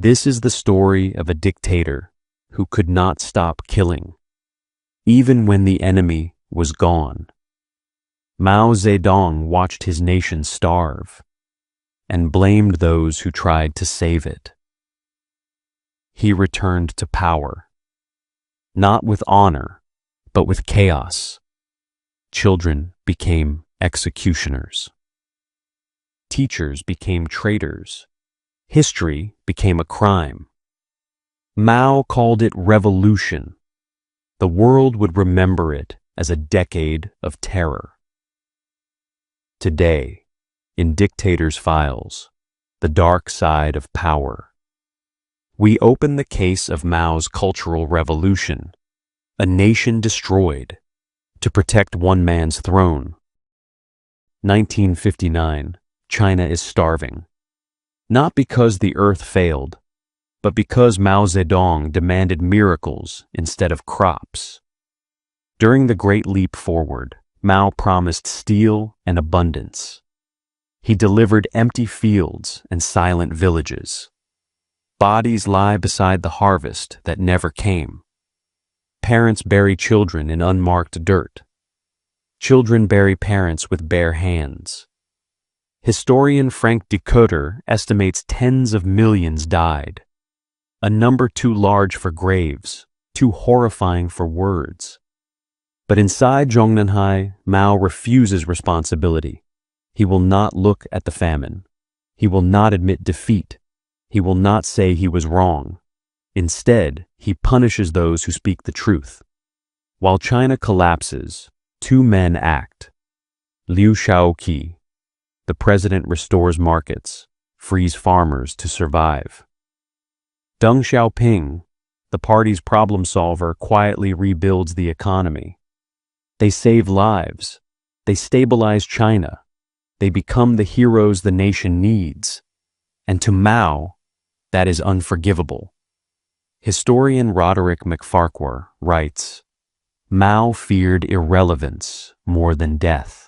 This is the story of a dictator who could not stop killing, even when the enemy was gone. Mao Zedong watched his nation starve and blamed those who tried to save it. He returned to power, not with honor, but with chaos. Children became executioners. Teachers became traitors. History became a crime. Mao called it revolution. The world would remember it as a decade of terror. Today, in Dictators Files, the dark side of power, we open the case of Mao's Cultural Revolution, a nation destroyed to protect one man's throne. 1959, China is starving, not because the earth failed, but because Mao Zedong demanded miracles instead of crops. During the Great Leap Forward, Mao promised steel and abundance. He delivered empty fields and silent villages. Bodies lie beside the harvest that never came. Parents bury children in unmarked dirt. Children bury parents with bare hands. Historian Frank Dikötter estimates tens of millions died, a number too large for graves, too horrifying for words. But inside Zhongnanhai, Mao refuses responsibility. He will not look at the famine. He will not admit defeat. He will not say he was wrong. Instead, he punishes those who speak the truth. While China collapses, two men act. Liu Shaoqi, the president, restores markets, frees farmers to survive. Deng Xiaoping, the party's problem solver, quietly rebuilds the economy. They save lives. They stabilize China. They become the heroes the nation needs. And to Mao, that is unforgivable. Historian Roderick MacFarquhar writes, Mao feared irrelevance more than death.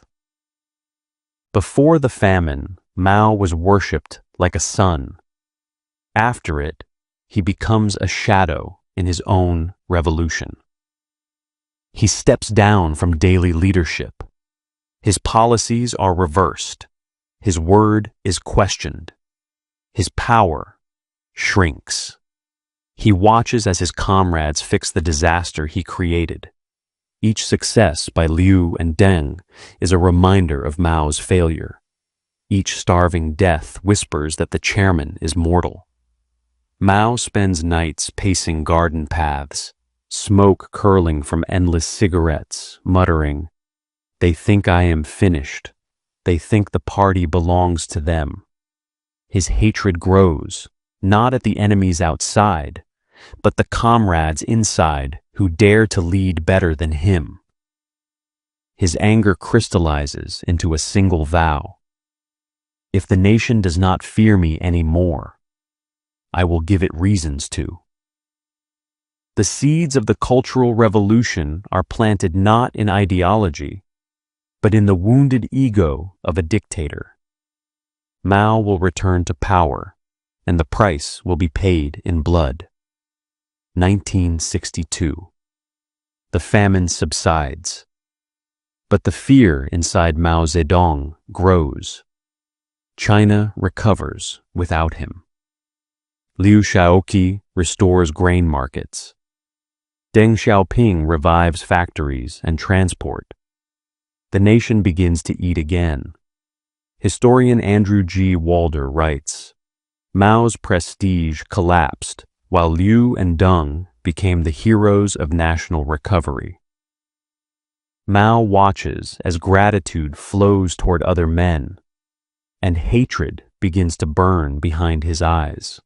Before the famine, Mao was worshipped like a sun. After it, he becomes a shadow in his own revolution. He steps down from daily leadership. His policies are reversed. His word is questioned. His power shrinks. He watches as his comrades fix the disaster he created. Each success by Liu and Deng is a reminder of Mao's failure. Each starving death whispers that the chairman is mortal. Mao spends nights pacing garden paths, smoke curling from endless cigarettes, muttering, "They think I am finished. They think the party belongs to them." His hatred grows, not at the enemies outside, but the comrades inside who dare to lead better than him. His anger crystallizes into a single vow. If the nation does not fear me anymore, I will give it reasons to. The seeds of the Cultural Revolution are planted not in ideology, but in the wounded ego of a dictator. Mao will return to power, and the price will be paid in blood. 1962. The famine subsides, but the fear inside Mao Zedong grows. China recovers without him. Liu Shaoqi restores grain markets. Deng Xiaoping revives factories and transport. The nation begins to eat again. Historian Andrew G. Walder writes, Mao's prestige collapsed while Liu and Deng became the heroes of national recovery. Mao watches as gratitude flows toward other men, and hatred begins to burn behind his eyes.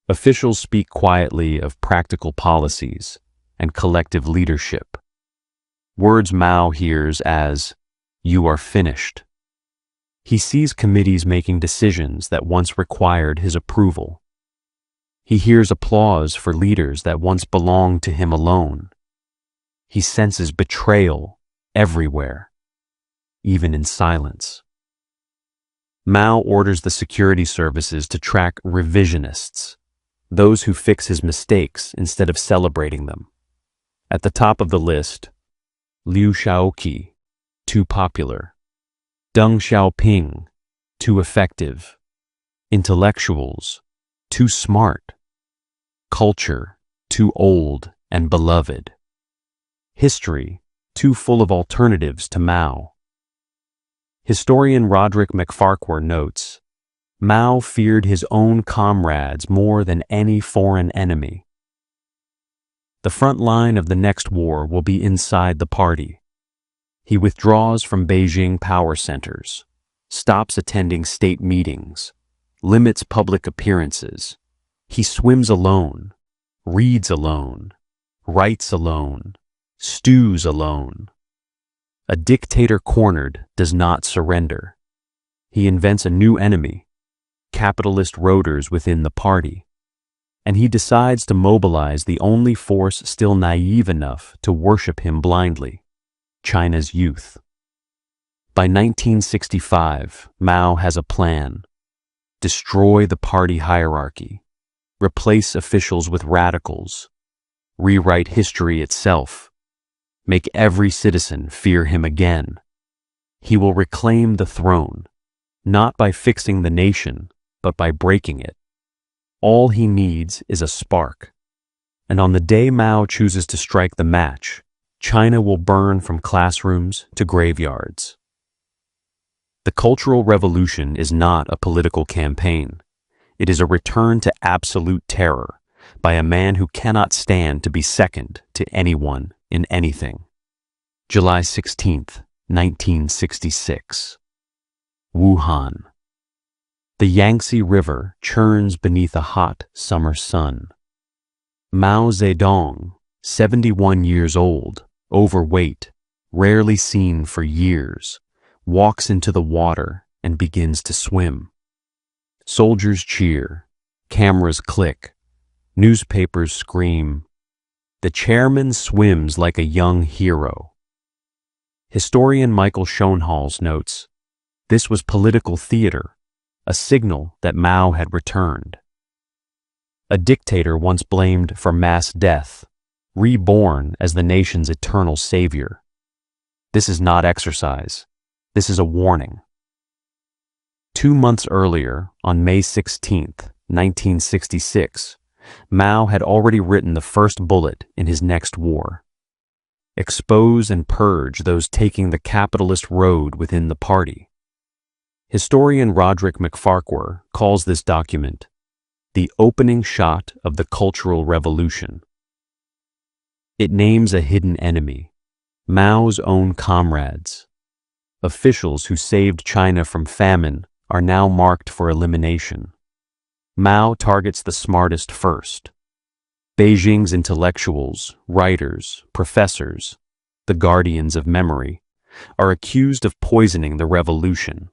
Officials speak quietly of practical policies and collective leadership. Words Mao hears as, "You are finished." He sees committees making decisions that once required his approval. He hears applause for leaders that once belonged to him alone. He senses betrayal everywhere, even in silence. Mao orders the security services to track revisionists, those who fix his mistakes instead of celebrating them. At the top of the list, Liu Shaoqi, too popular; Deng Xiaoping, too effective; intellectuals, too smart; culture, too old and beloved; history, too full of alternatives to Mao. Historian Roderick MacFarquhar notes, Mao feared his own comrades more than any foreign enemy. The front line of the next war will be inside the party. He withdraws from Beijing power centers, stops attending state meetings, limits public appearances. He swims alone, reads alone, writes alone, stews alone. A dictator cornered does not surrender. He invents a new enemy, capitalist roaders within the party, and he decides to mobilize the only force still naive enough to worship him blindly, China's youth. By 1965, Mao has a plan: destroy the party hierarchy, replace officials with radicals, rewrite history itself, make every citizen fear him again. He will reclaim the throne, not by fixing the nation, but by breaking it. All he needs is a spark. And on the day Mao chooses to strike the match, China will burn from classrooms to graveyards. The Cultural Revolution is not a political campaign. It is a return to absolute terror by a man who cannot stand to be second to anyone in anything. July 16th, 1966. Wuhan. The Yangtze River churns beneath a hot summer sun. Mao Zedong, 71 years old, overweight, rarely seen for years, walks into the water and begins to swim. Soldiers cheer, cameras click, newspapers scream. The chairman swims like a young hero. Historian Michael Schoenhals notes, this was political theater, a signal that Mao had returned. A dictator once blamed for mass death, reborn as the nation's eternal savior. This is not exercise. This is a warning. 2 months earlier, on May 16th, 1966, Mao had already written the first bullet in his next war. Expose and purge those taking the capitalist road within the party. Historian Roderick MacFarquhar calls this document the opening shot of the Cultural Revolution. It names a hidden enemy, Mao's own comrades. Officials who saved China from famine are now marked for elimination. Mao targets the smartest first. Beijing's intellectuals, writers, professors, the guardians of memory, are accused of poisoning the revolution.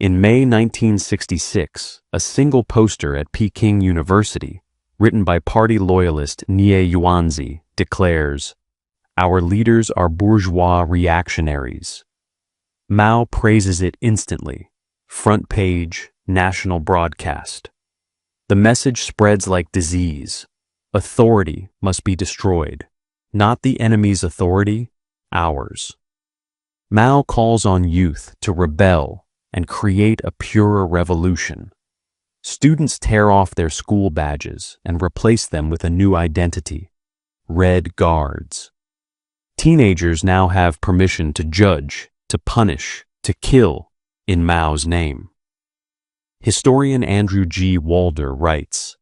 In May 1966, a single poster at Peking University, written by party loyalist Nie Yuanzi, declares, "Our leaders are bourgeois reactionaries." Mao praises it instantly. Front page, national broadcast. The message spreads like disease. Authority must be destroyed. Not the enemy's authority, ours. Mao calls on youth to rebel and create a purer revolution. Students tear off their school badges and replace them with a new identity: Red Guards. Teenagers now have permission to judge, to punish, to kill in Mao's name. Historian Andrew G. Walder writes,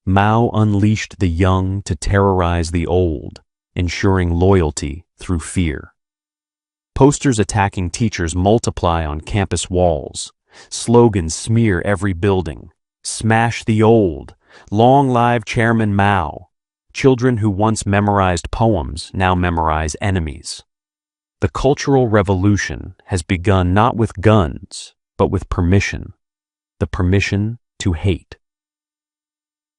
Mao unleashed the young to terrorize the old, ensuring loyalty through fear. Posters attacking teachers multiply on campus walls. Slogans smear every building. Smash the old. Long live Chairman Mao. Children who once memorized poems now memorize enemies. The Cultural Revolution has begun not with guns, but with permission. The permission to hate.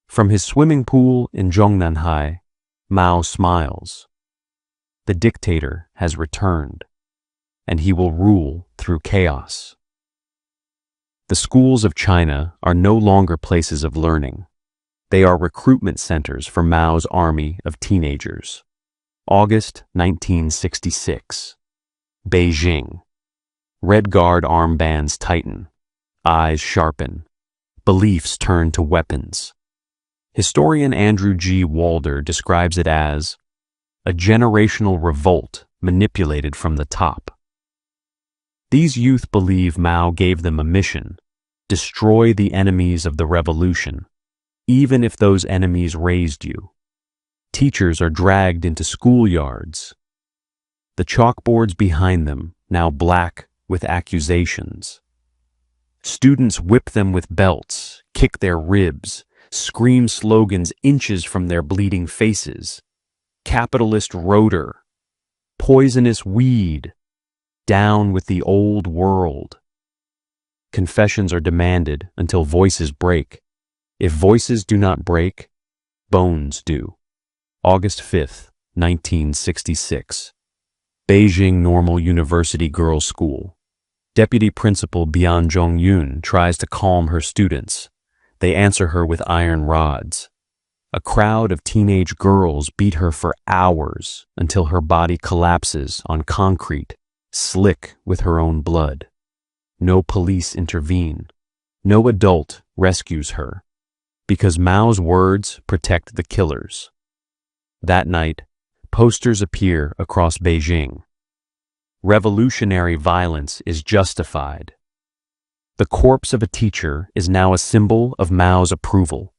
From his swimming pool in Zhongnanhai, Mao smiles. The dictator has returned, and he will rule through chaos. The schools of China are no longer places of learning. They are recruitment centers for Mao's army of teenagers. August 1966. Beijing. Red Guard armbands tighten. Eyes sharpen. Beliefs turn to weapons. Historian Andrew G. Walder describes it as a generational revolt manipulated from the top. These youth believe Mao gave them a mission: destroy the enemies of the revolution, even if those enemies raised you. Teachers are dragged into schoolyards. The chalkboards behind them now black with accusations. Students whip them with belts, kick their ribs, scream slogans inches from their bleeding faces. Capitalist rotor, poisonous weed, down with the old world. Confessions are demanded until voices break. If voices do not break, bones do. August 5th, 1966. Beijing Normal University Girls' School. Deputy Principal Bian Zhongyun tries to calm her students. They answer her with iron rods. A crowd of teenage girls beat her for hours until her body collapses on concrete, slick with her own blood. No police intervene. No adult rescues her, because Mao's words protect the killers. That night, posters appear across Beijing. Revolutionary violence is justified. The corpse of a teacher is now a symbol of Mao's approval.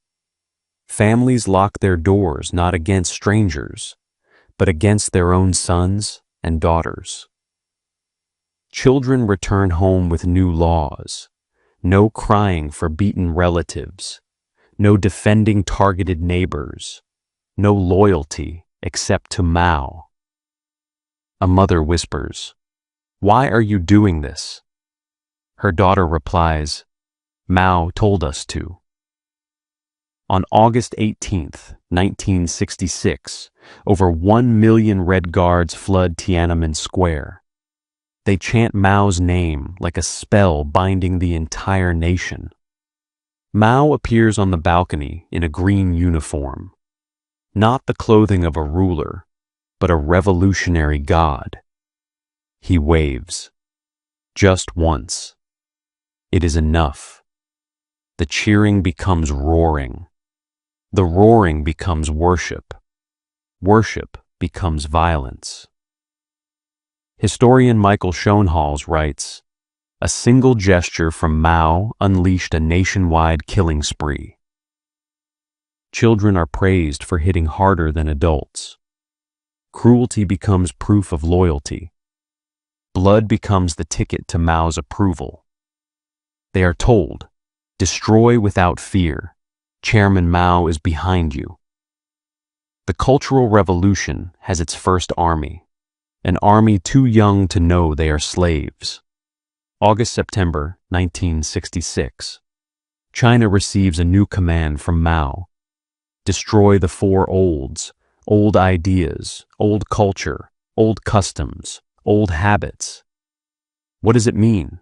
Families lock their doors not against strangers, but against their own sons and daughters. Children return home with new laws. No crying for beaten relatives. No defending targeted neighbors. No loyalty except to Mao. A mother whispers, "Why are you doing this?" Her daughter replies, "Mao told us to." On August 18th, 1966, over 1 million Red Guards flood Tiananmen Square. They chant Mao's name like a spell binding the entire nation. Mao appears on the balcony in a green uniform. Not the clothing of a ruler, but a revolutionary god. He waves. Just once. It is enough. The cheering becomes roaring. The roaring becomes worship. Worship becomes violence. Historian Michael Schoenhals writes, "A single gesture from Mao unleashed a nationwide killing spree." Children are praised for hitting harder than adults. Cruelty becomes proof of loyalty. Blood becomes the ticket to Mao's approval. They are told, "Destroy without fear. Chairman Mao is behind you." The Cultural Revolution has its first army, an army too young to know they are slaves. August-September 1966. China receives a new command from Mao. Destroy the four olds, old ideas, old culture, old customs, old habits. What does it mean?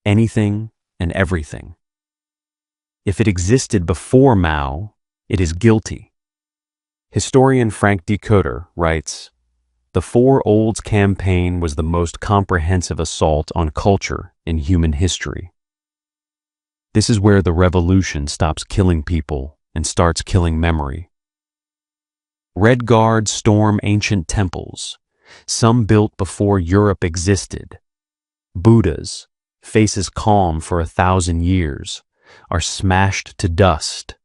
Anything and everything. If it existed before Mao, it is guilty. Historian Frank Dikötter writes, "The Four Olds campaign was the most comprehensive assault on culture in human history." This is where the revolution stops killing people and starts killing memory. Red Guards storm ancient temples, some built before Europe existed. Buddhas, faces calm for 1,000 years, are smashed to dust.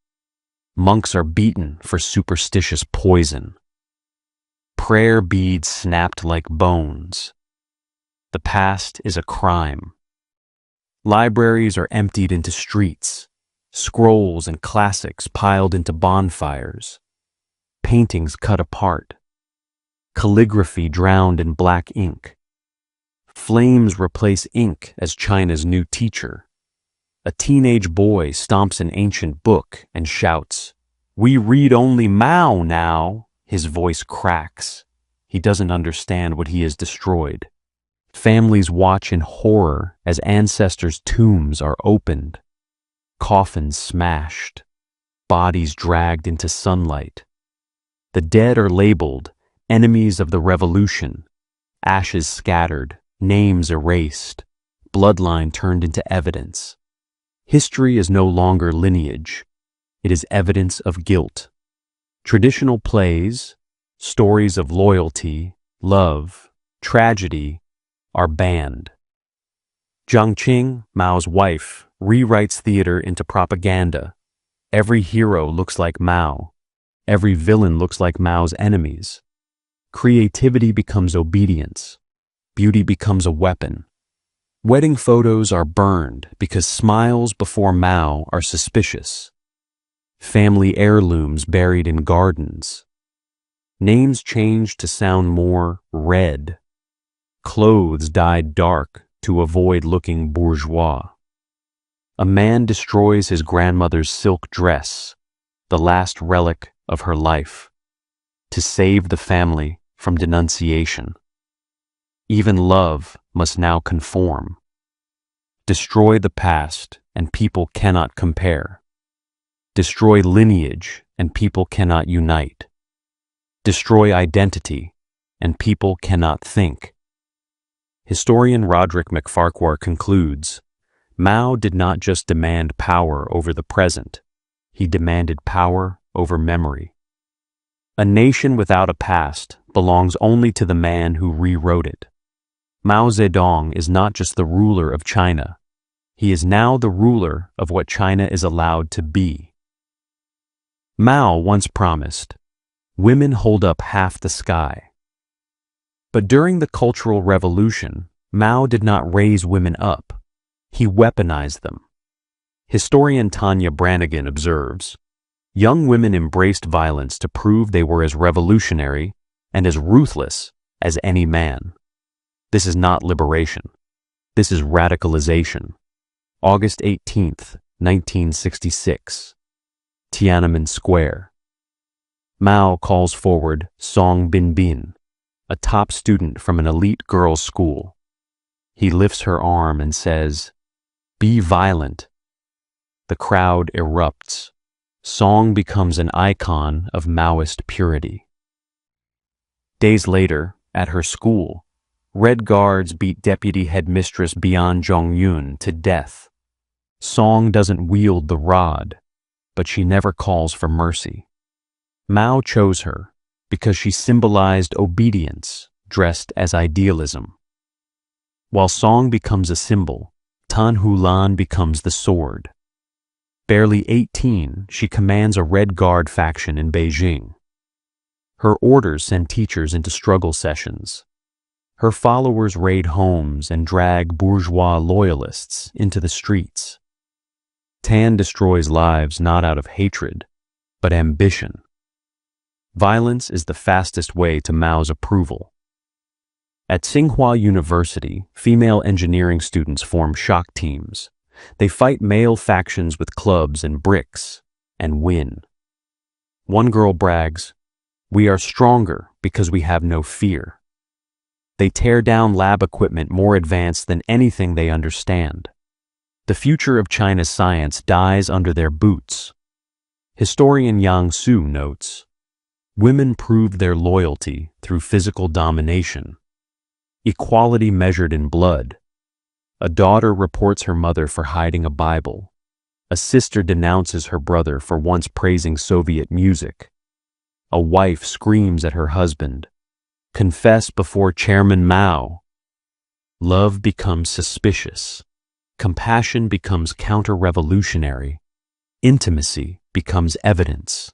Monks are beaten for superstitious poison. Prayer beads snapped like bones. The past is a crime. Libraries are emptied into streets, scrolls and classics piled into bonfires, paintings cut apart, calligraphy drowned in black ink. Flames replace ink as China's new teacher. A teenage boy stomps an ancient book and shouts, "We read only Mao now." His voice cracks. He doesn't understand what he has destroyed. Families watch in horror as ancestors' tombs are opened, coffins smashed, bodies dragged into sunlight. The dead are labeled enemies of the revolution, ashes scattered, names erased, bloodline turned into evidence. History is no longer lineage. It is evidence of guilt. Traditional plays, stories of loyalty, love, tragedy, are banned. Jiang Qing, Mao's wife, rewrites theater into propaganda. Every hero looks like Mao. Every villain looks like Mao's enemies. Creativity becomes obedience. Beauty becomes a weapon. Wedding photos are burned because smiles before Mao are suspicious. Family heirlooms buried in gardens. Names changed to sound more red. Clothes dyed dark to avoid looking bourgeois. A man destroys his grandmother's silk dress, the last relic of her life, to save the family from denunciation. Even love must now conform. Destroy the past and people cannot compare. Destroy lineage and people cannot unite. Destroy identity and people cannot think. Historian Roderick MacFarquhar concludes, Mao did not just demand power over the present, he demanded power over memory. A nation without a past belongs only to the man who rewrote it. Mao Zedong is not just the ruler of China. He is now the ruler of what China is allowed to be. Mao once promised, women hold up half the sky. But during the Cultural Revolution, Mao did not raise women up. He weaponized them. Historian Tanya Brannigan observes, young women embraced violence to prove they were as revolutionary and as ruthless as any man. This is not liberation. This is radicalization. August 18th, 1966. Tiananmen Square. Mao calls forward Song Binbin, a top student from an elite girls' school. He lifts her arm and says, "Be violent." The crowd erupts. Song becomes an icon of Maoist purity. Days later, at her school, Red Guards beat Deputy Headmistress Bian Zhongyun to death. Song doesn't wield the rod, but she never calls for mercy. Mao chose her because she symbolized obedience dressed as idealism. While Song becomes a symbol, Tan Hulan becomes the sword. Barely 18, she commands a Red Guard faction in Beijing. Her orders send teachers into struggle sessions. Her followers raid homes and drag bourgeois loyalists into the streets. Tan destroys lives not out of hatred, but ambition. Violence is the fastest way to Mao's approval. At Tsinghua University, female engineering students form shock teams. They fight male factions with clubs and bricks, and win. One girl brags, "We are stronger because we have no fear." They tear down lab equipment more advanced than anything they understand. The future of China's science dies under their boots. Historian Yang Su notes, women proved their loyalty through physical domination. Equality measured in blood. A daughter reports her mother for hiding a Bible. A sister denounces her brother for once praising Soviet music. A wife screams at her husband, "Confess before Chairman Mao." Love becomes suspicious. Compassion becomes counter-revolutionary. Intimacy becomes evidence.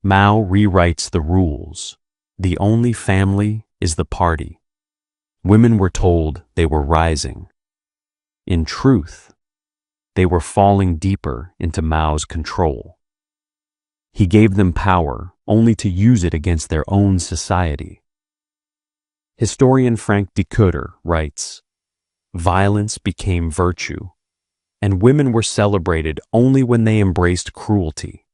Mao rewrites the rules. The only family is the party. Women were told they were rising. In truth, they were falling deeper into Mao's control. He gave them power only to use it against their own society. Historian Frank Dikötter writes, violence became virtue, and women were celebrated only when they embraced cruelty.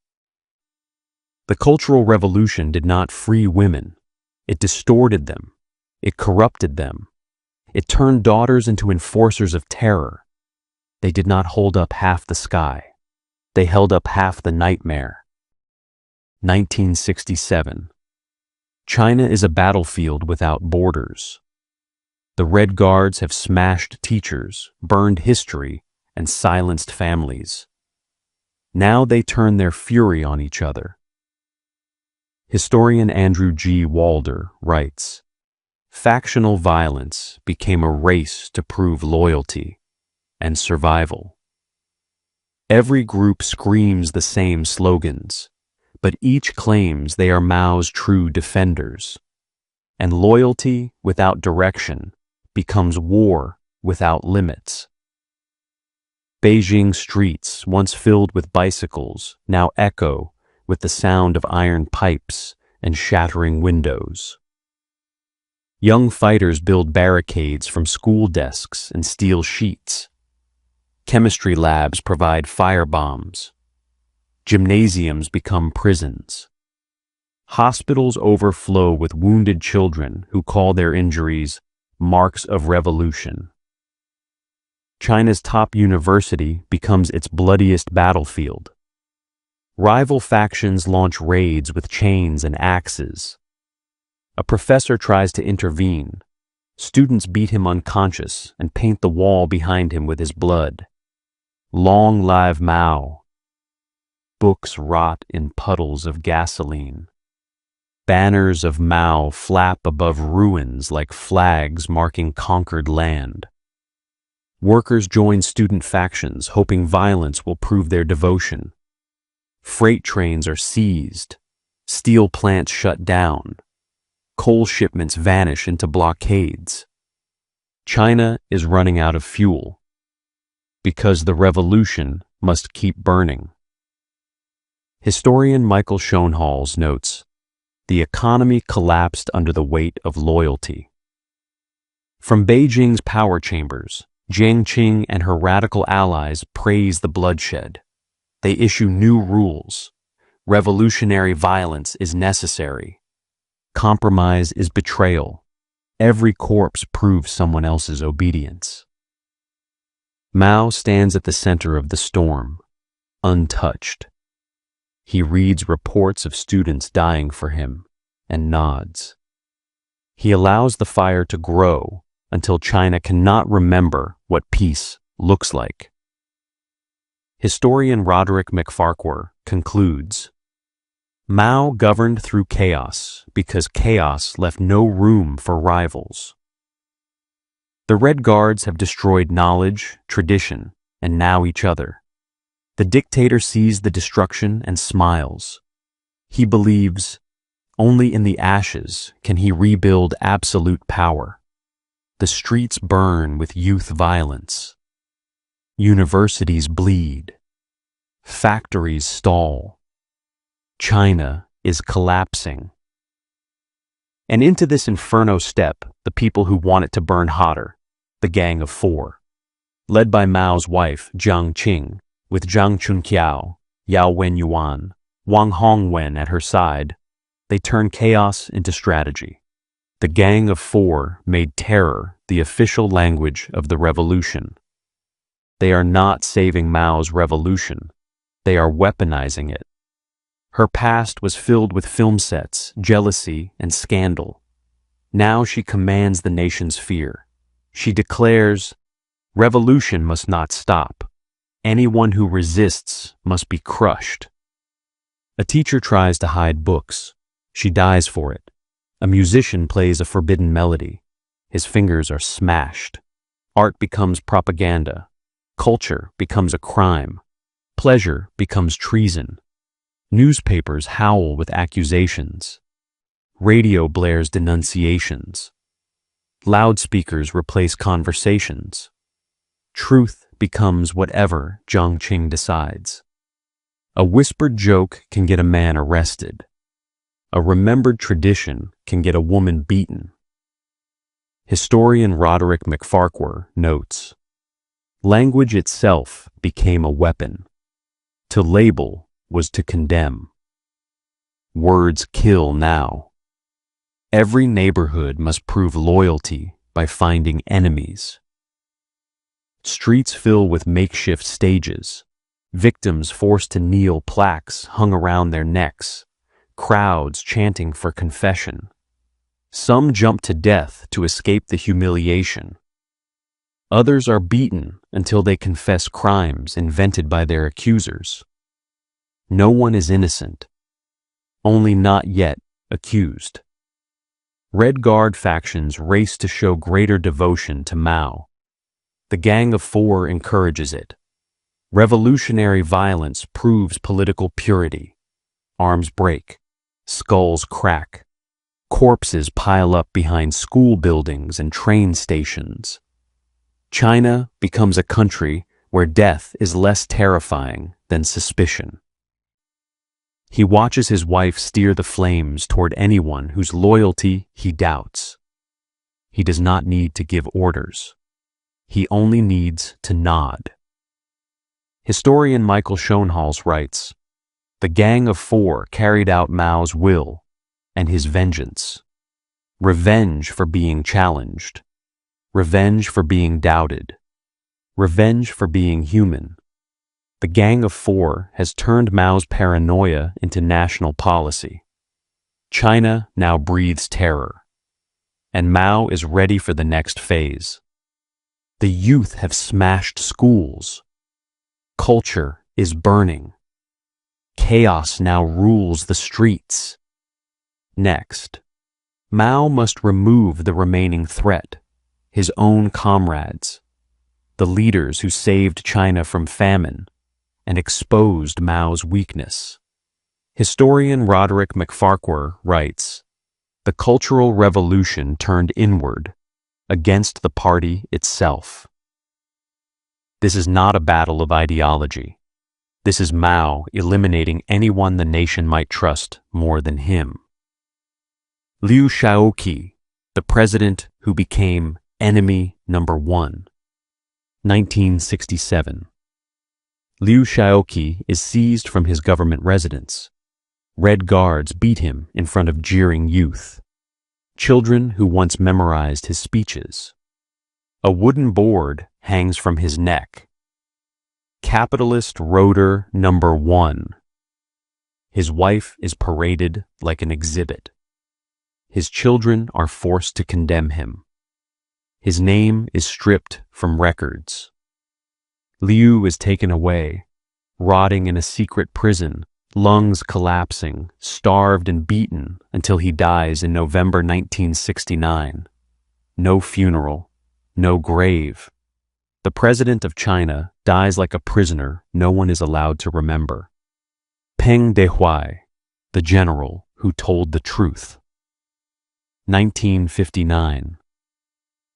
The Cultural Revolution did not free women. It distorted them. It corrupted them. It turned daughters into enforcers of terror. They did not hold up half the sky. They held up half the nightmare. 1967. China is a battlefield without borders. The Red Guards have smashed teachers, burned history, and silenced families. Now they turn their fury on each other. Historian Andrew G. Walder writes, "Factional violence became a race to prove loyalty and survival. Every group screams the same slogans, but each claims they are Mao's true defenders. And loyalty without direction becomes war without limits." Beijing streets, once filled with bicycles, now echo with the sound of iron pipes and shattering windows. Young fighters build barricades from school desks and steel sheets. Chemistry labs provide firebombs. Gymnasiums become prisons. Hospitals overflow with wounded children who call their injuries marks of revolution. China's top university becomes its bloodiest battlefield. Rival factions launch raids with chains and axes. A professor tries to intervene. Students beat him unconscious and paint the wall behind him with his blood. Long live Mao. Books rot in puddles of gasoline. Banners of Mao flap above ruins like flags marking conquered land. Workers join student factions, hoping violence will prove their devotion. Freight trains are seized. Steel plants shut down. Coal shipments vanish into blockades. China is running out of fuel because the revolution must keep burning. Historian Michael Schoenhals notes, "The economy collapsed under the weight of loyalty." From Beijing's power chambers, Jiang Qing and her radical allies praise the bloodshed. They issue new rules. Revolutionary violence is necessary. Compromise is betrayal. Every corpse proves someone else's obedience. Mao stands at the center of the storm, untouched. He reads reports of students dying for him and nods. He allows the fire to grow until China cannot remember what peace looks like. Historian Roderick MacFarquhar concludes, "Mao governed through chaos because chaos left no room for rivals. The Red Guards have destroyed knowledge, tradition, and now each other. The dictator sees the destruction and smiles. He believes only in the ashes can he rebuild absolute power. The streets burn with youth violence. Universities bleed. Factories stall. China is collapsing." And into this inferno step the people who want it to burn hotter, the Gang of Four. Led by Mao's wife, Jiang Qing, with Zhang Chunqiao, Yao Wenyuan, Wang Hongwen at her side, they turn chaos into strategy. The Gang of Four made terror the official language of the revolution. They are not saving Mao's revolution. They are weaponizing it. Her past was filled with film sets, jealousy, and scandal. Now she commands the nation's fear. She declares, "Revolution must not stop. Anyone who resists must be crushed." A teacher tries to hide books. She dies for it. A musician plays a forbidden melody. His fingers are smashed. Art becomes propaganda. Culture becomes a crime. Pleasure becomes treason. Newspapers howl with accusations. Radio blares denunciations. Loudspeakers replace conversations. Truth becomes whatever Jiang Qing decides. A whispered joke can get a man arrested. A remembered tradition can get a woman beaten. Historian Roderick MacFarquhar notes, "Language itself became a weapon. To label was to condemn. Words kill now. Every neighborhood must prove loyalty by finding enemies. Streets fill with makeshift stages, victims forced to kneel, plaques hung around their necks, crowds chanting for confession. Some jump to death to escape the humiliation. Others are beaten until they confess crimes invented by their accusers. No one is innocent, only not yet accused. Red Guard factions race to show greater devotion to Mao. The Gang of Four encourages it. Revolutionary violence proves political purity. Arms break, skulls crack, corpses pile up behind school buildings and train stations. China becomes a country where death is less terrifying than suspicion. He watches his wife steer the flames toward anyone whose loyalty he doubts. He does not need to give orders. He only needs to nod. Historian Michael Schoenhals writes, "The Gang of Four carried out Mao's will and his vengeance. Revenge for being challenged. Revenge for being doubted. Revenge for being human. The Gang of Four has turned Mao's paranoia into national policy. China now breathes terror, and Mao is ready for the next phase. The youth have smashed schools. Culture is burning. Chaos now rules the streets. Next, Mao must remove the remaining threat, his own comrades, the leaders who saved China from famine and exposed Mao's weakness." Historian Roderick MacFarquhar writes, "The Cultural Revolution turned inward, against the party itself." This is not a battle of ideology. This is Mao eliminating anyone the nation might trust more than him. Liu Shaoqi, the president who became enemy number one. 1967. Liu Shaoqi is seized from his government residence. Red Guards beat him in front of jeering youth, children who once memorized his speeches. A wooden board hangs from his neck. Capitalist Roader number one. His wife is paraded like an exhibit. His children are forced to condemn him. His name is stripped from records. Liu is taken away, rotting in a secret prison, lungs collapsing, starved and beaten until he dies in November 1969. No funeral, no grave. The president of China dies like a prisoner no one is allowed to remember. Peng Dehuai, the general who told the truth. 1959.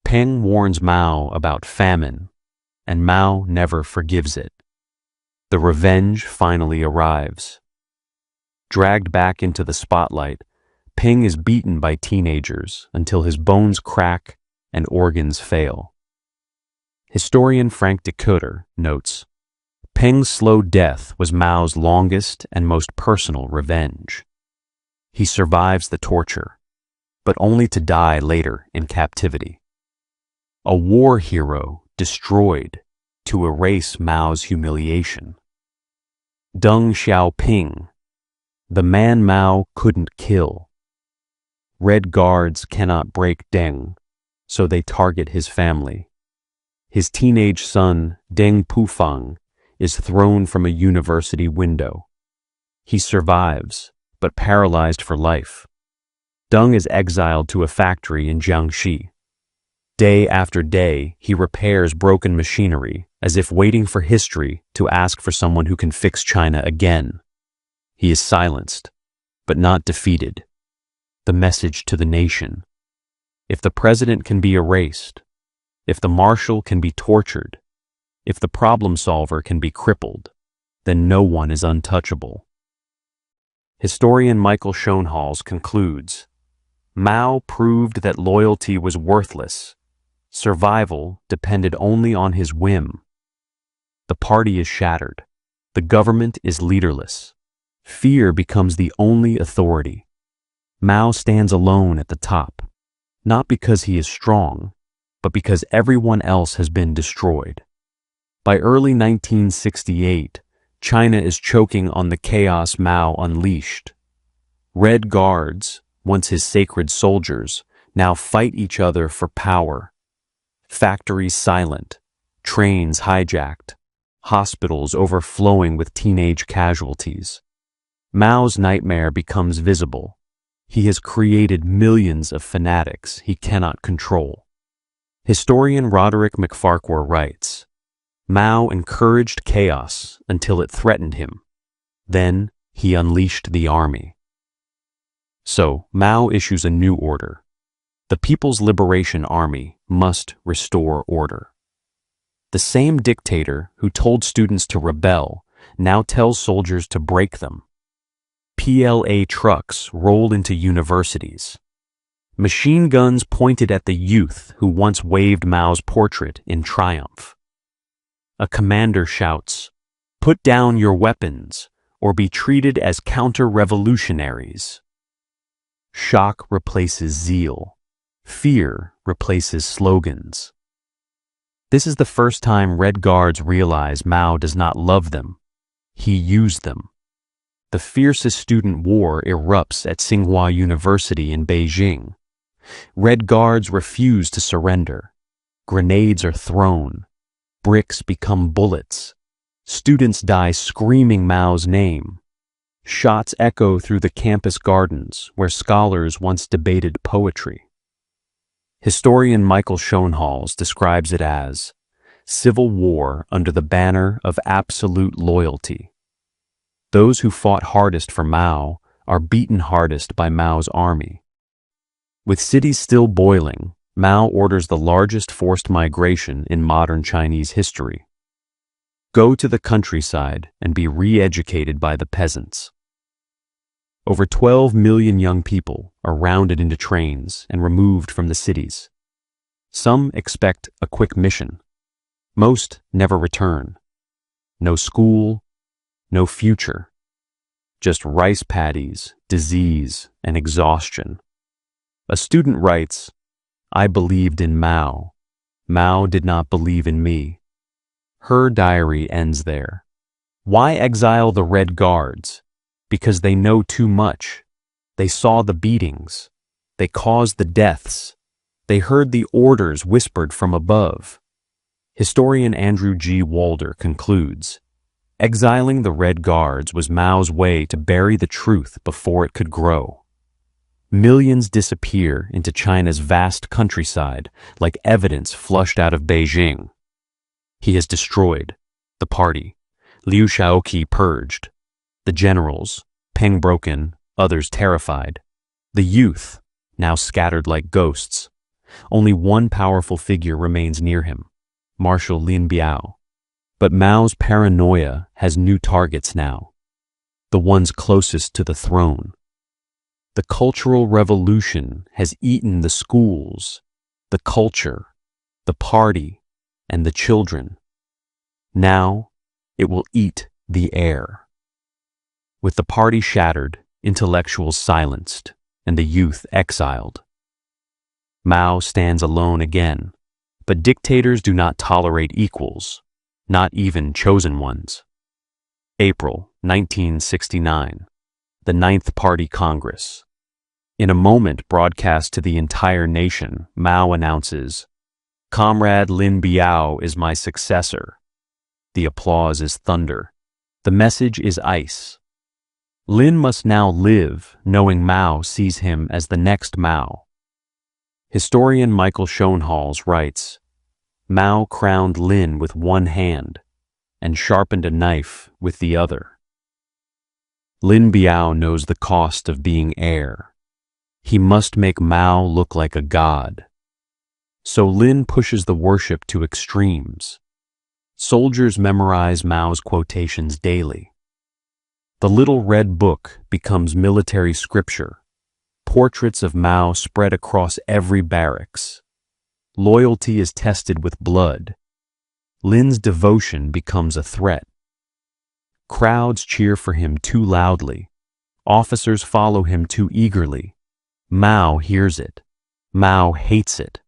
Peng warns Mao about famine, and Mao never forgives it. The revenge finally arrives. Dragged back into the spotlight, Peng is beaten by teenagers until his bones crack and organs fail. Historian Frank Dikötter notes, "Peng's slow death was Mao's longest and most personal revenge. He survives the torture, but only to die later in captivity. A war hero destroyed to erase Mao's humiliation. Deng Xiaoping, the man Mao couldn't kill. Red Guards cannot break Deng, so they target his family. His teenage son, Deng Pufang, is thrown from a university window. He survives, but paralyzed for life. Deng is exiled to a factory in Jiangxi. Day after day, he repairs broken machinery, as if waiting for history to ask for someone who can fix China again. He is silenced, but not defeated. The message to the nation: if the president can be erased, if the marshal can be tortured, if the problem solver can be crippled, then no one is untouchable. Historian Michael Schoenhals concludes, Mao proved that loyalty was worthless. Survival depended only on his whim. The party is shattered. The government is leaderless. Fear becomes the only authority. Mao stands alone at the top, not because he is strong, but because everyone else has been destroyed. By early 1968, China is choking on the chaos Mao unleashed. Red Guards, once his sacred soldiers, now fight each other for power. Factories silent, trains hijacked, hospitals overflowing with teenage casualties. Mao's nightmare becomes visible. He has created millions of fanatics he cannot control. Historian Roderick MacFarquhar writes, Mao encouraged chaos until it threatened him. Then he unleashed the army. So Mao issues a new order. The People's Liberation Army must restore order. The same dictator who told students to rebel now tells soldiers to break them. PLA trucks rolled into universities. Machine guns pointed at the youth who once waved Mao's portrait in triumph. A commander shouts, "Put down your weapons, or be treated as counter-revolutionaries." Shock replaces zeal. Fear replaces slogans. This is the first time Red Guards realize Mao does not love them. He used them. The fiercest student war erupts at Tsinghua University in Beijing. Red Guards refuse to surrender. Grenades are thrown. Bricks become bullets. Students die screaming Mao's name. Shots echo through the campus gardens where scholars once debated poetry. Historian Michael Schoenhals describes it as civil war under the banner of absolute loyalty. Those who fought hardest for Mao are beaten hardest by Mao's army. With cities still boiling, Mao orders the largest forced migration in modern Chinese history. Go to the countryside and be re-educated by the peasants. Over 12 million young people are rounded into trains and removed from the cities. Some expect a quick mission. Most never return. No school, no future. Just rice paddies, disease, and exhaustion. A student writes, "I believed in Mao. Mao did not believe in me." Her diary ends there. Why exile the Red Guards? Because they know too much. They saw the beatings. They caused the deaths. They heard the orders whispered from above. Historian Andrew G. Walder concludes, exiling the Red Guards was Mao's way to bury the truth before it could grow. Millions disappear into China's vast countryside like evidence flushed out of Beijing. He has destroyed the party. Liu Shaoqi purged. The generals, Peng broken, others terrified. The youth, now scattered like ghosts. Only one powerful figure remains near him, Marshal Lin Biao. But Mao's paranoia has new targets now, the ones closest to the throne. The Cultural Revolution has eaten the schools, the culture, the party, and the children. Now it will eat the air. With the party shattered, intellectuals silenced, and the youth exiled, Mao stands alone again. But dictators do not tolerate equals, not even chosen ones. April 1969, the Ninth Party Congress. In a moment broadcast to the entire nation, Mao announces, "Comrade Lin Biao is my successor." The applause is thunder. The message is ice. Lin must now live, knowing Mao sees him as the next Mao. Historian Michael Schoenhals writes, Mao crowned Lin with one hand and sharpened a knife with the other. Lin Biao knows the cost of being heir. He must make Mao look like a god. So Lin pushes the worship to extremes. Soldiers memorize Mao's quotations daily. The little red book becomes military scripture. Portraits of Mao spread across every barracks. Loyalty is tested with blood. Lin's devotion becomes a threat. Crowds cheer for him too loudly. Officers follow him too eagerly. Mao hears it. Mao hates it.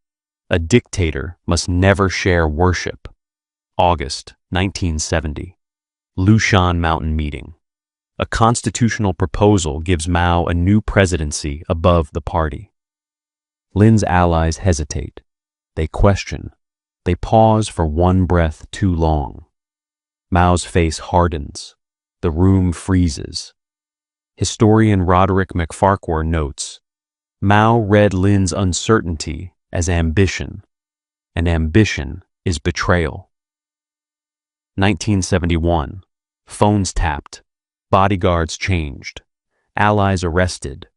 A dictator must never share worship. August 1970. Lushan Mountain Meeting. A constitutional proposal gives Mao a new presidency above the party. Lin's allies hesitate. They question. They pause for one breath too long. Mao's face hardens. The room freezes. Historian Roderick MacFarquhar notes, Mao read Lin's uncertainty as ambition, and ambition is betrayal. 1971. Phones tapped. Bodyguards changed. Allies arrested.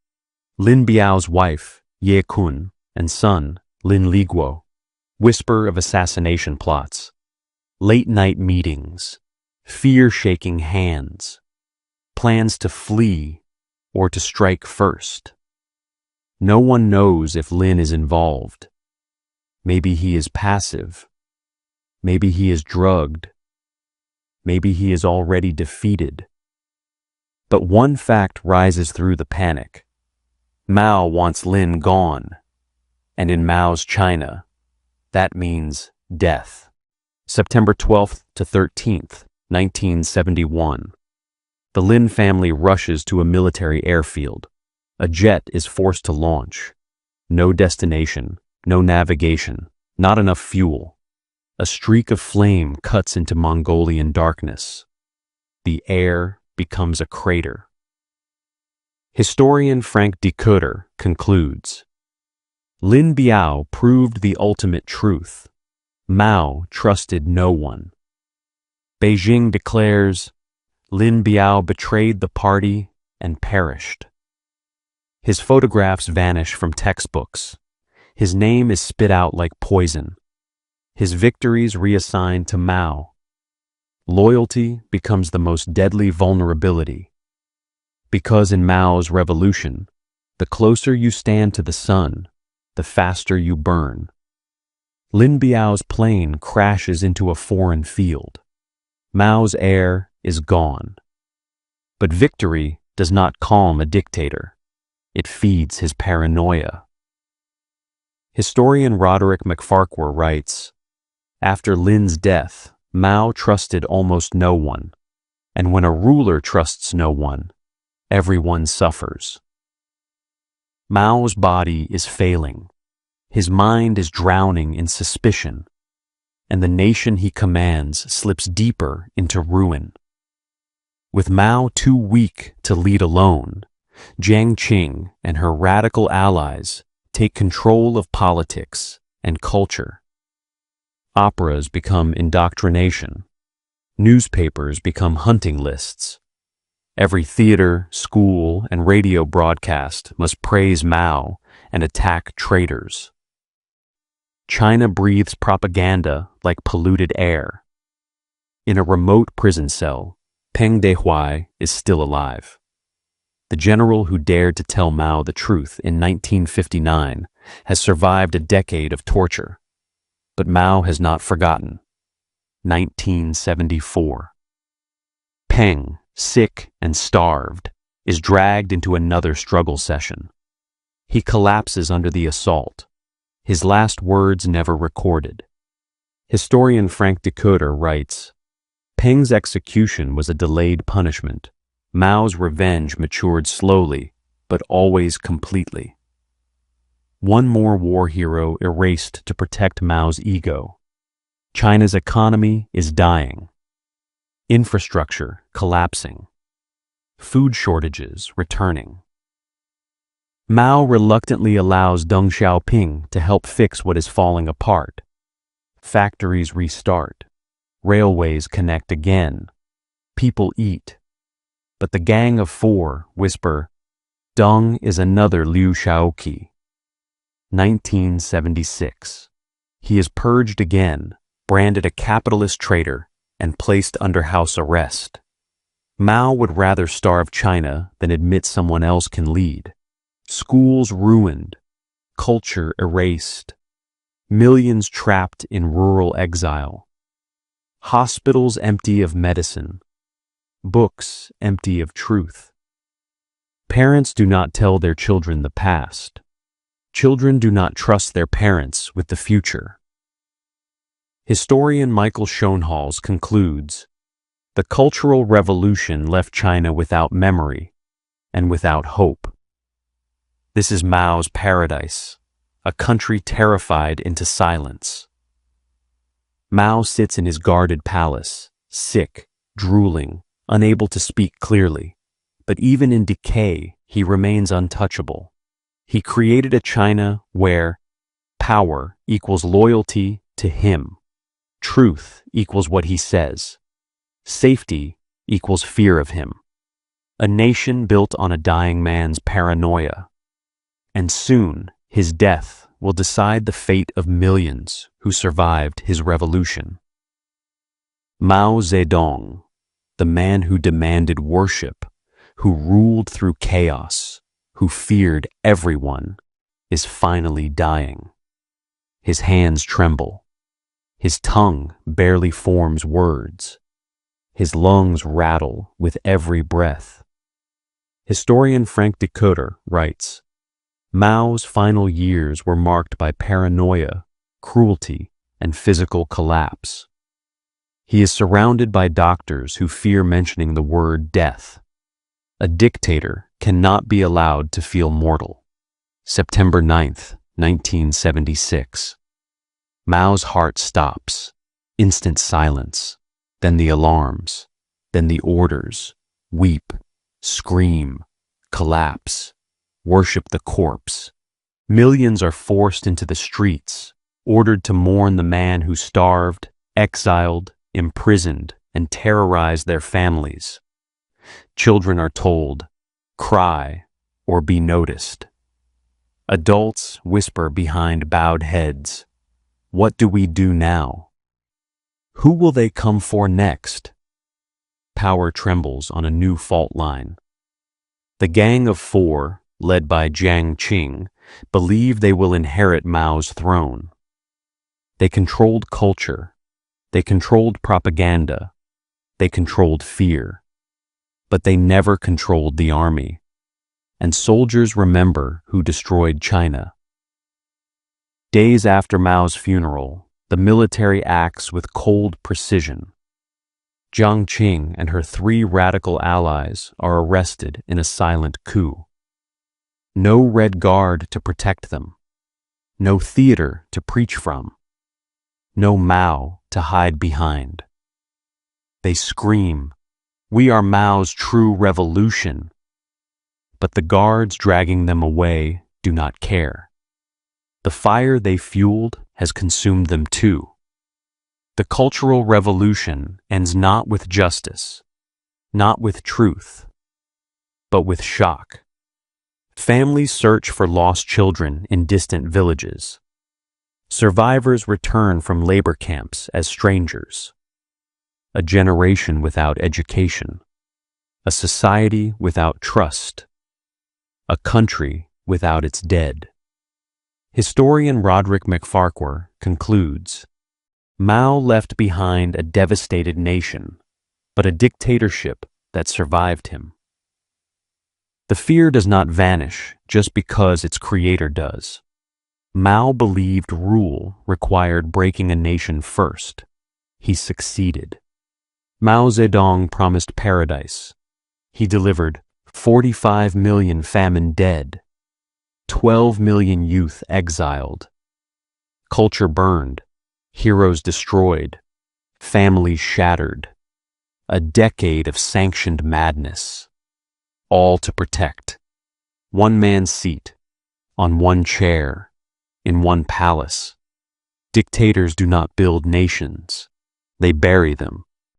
Lin Biao's wife, Ye Kun, and son, Lin Liguo. Whisper of assassination plots. Late-night meetings. Fear-shaking hands. Plans to flee or to strike first. No one knows if Lin is involved. Maybe he is passive. Maybe he is drugged. Maybe he is already defeated. But one fact rises through the panic. Mao wants Lin gone. And in Mao's China, that means death. September 12th to 13th, 1971. The Lin family rushes to a military airfield. A jet is forced to launch. No destination, no navigation, not enough fuel. A streak of flame cuts into Mongolian darkness. The air becomes a crater. Historian Frank Dikötter concludes, Lin Biao proved the ultimate truth. Mao trusted no one. Beijing declares, Lin Biao betrayed the party and perished. His photographs vanish from textbooks. His name is spit out like poison. His victories reassigned to Mao. Loyalty becomes the most deadly vulnerability. Because in Mao's revolution, the closer you stand to the sun, the faster you burn. Lin Biao's plane crashes into a foreign field. Mao's heir is gone. But victory does not calm a dictator. It feeds his paranoia. Historian Roderick MacFarquhar writes, after Lin's death, Mao trusted almost no one, and when a ruler trusts no one, everyone suffers. Mao's body is failing. His mind is drowning in suspicion, and the nation he commands slips deeper into ruin. With Mao too weak to lead alone, Jiang Qing and her radical allies take control of politics and culture. Operas become indoctrination. Newspapers become hunting lists. Every theater, school, and radio broadcast must praise Mao and attack traitors. China breathes propaganda like polluted air. In a remote prison cell, Peng Dehuai is still alive. The general who dared to tell Mao the truth in 1959 has survived a decade of torture. But Mao has not forgotten. 1974. Peng, sick and starved, is dragged into another struggle session. He collapses under the assault. His last words never recorded. Historian Frank Dikötter writes, Peng's execution was a delayed punishment. Mao's revenge matured slowly, but always completely. One more war hero erased to protect Mao's ego. China's economy is dying. Infrastructure collapsing. Food shortages returning. Mao reluctantly allows Deng Xiaoping to help fix what is falling apart. Factories restart. Railways connect again. People eat. But the Gang of Four whisper, Deng is another Liu Shaoqi. 1976. He is purged again, branded a capitalist traitor, and placed under house arrest. Mao would rather starve China than admit someone else can lead. Schools ruined, culture erased, millions trapped in rural exile, hospitals empty of medicine, books empty of truth. Parents do not tell their children the past. Children do not trust their parents with the future. Historian Michael Schoenhals concludes, "The Cultural Revolution left China without memory and without hope." This is Mao's paradise, a country terrified into silence. Mao sits in his guarded palace, sick, drooling, unable to speak clearly. But even in decay, he remains untouchable. He created a China where power equals loyalty to him, truth equals what he says, safety equals fear of him. A nation built on a dying man's paranoia. And soon, his death will decide the fate of millions who survived his revolution. Mao Zedong, the man who demanded worship, who ruled through chaos, who feared everyone, is finally dying. His hands tremble. His tongue barely forms words. His lungs rattle with every breath. Historian Frank Dikötter writes, Mao's final years were marked by paranoia, cruelty, and physical collapse. He is surrounded by doctors who fear mentioning the word death. A dictator cannot be allowed to feel mortal. September 9th, 1976. Mao's heart stops. Instant silence. Then the alarms. Then the orders. Weep. Scream. Collapse. Worship the corpse. Millions are forced into the streets, ordered to mourn the man who starved, exiled, imprisoned, and terrorized their families. Children are told, cry or be noticed. Adults whisper behind bowed heads, what do we do now? Who will they come for next? Power trembles on a new fault line. The Gang of Four, led by Jiang Qing, believe they will inherit Mao's throne. They controlled culture. They controlled propaganda. They controlled fear. But they never controlled the army. And soldiers remember who destroyed China. Days after Mao's funeral, the military acts with cold precision. Jiang Qing and her 3 radical allies are arrested in a silent coup. No Red Guard to protect them. No theater to preach from. No Mao to hide behind. They scream, "We are Mao's true revolution." But the guards dragging them away do not care. The fire they fueled has consumed them too. The Cultural Revolution ends not with justice, not with truth, but with shock. Families search for lost children in distant villages. Survivors return from labor camps as strangers. A generation without education. A society without trust. A country without its dead. Historian Roderick MacFarquhar concludes, Mao left behind a devastated nation, but a dictatorship that survived him. The fear does not vanish just because its creator does. Mao believed rule required breaking a nation first. He succeeded. Mao Zedong promised paradise. He delivered 45 million famine dead, 12 million youth exiled, culture burned, heroes destroyed, families shattered, a decade of sanctioned madness, all to protect one man's seat, on one chair, in one palace. Dictators do not build nations, they bury them.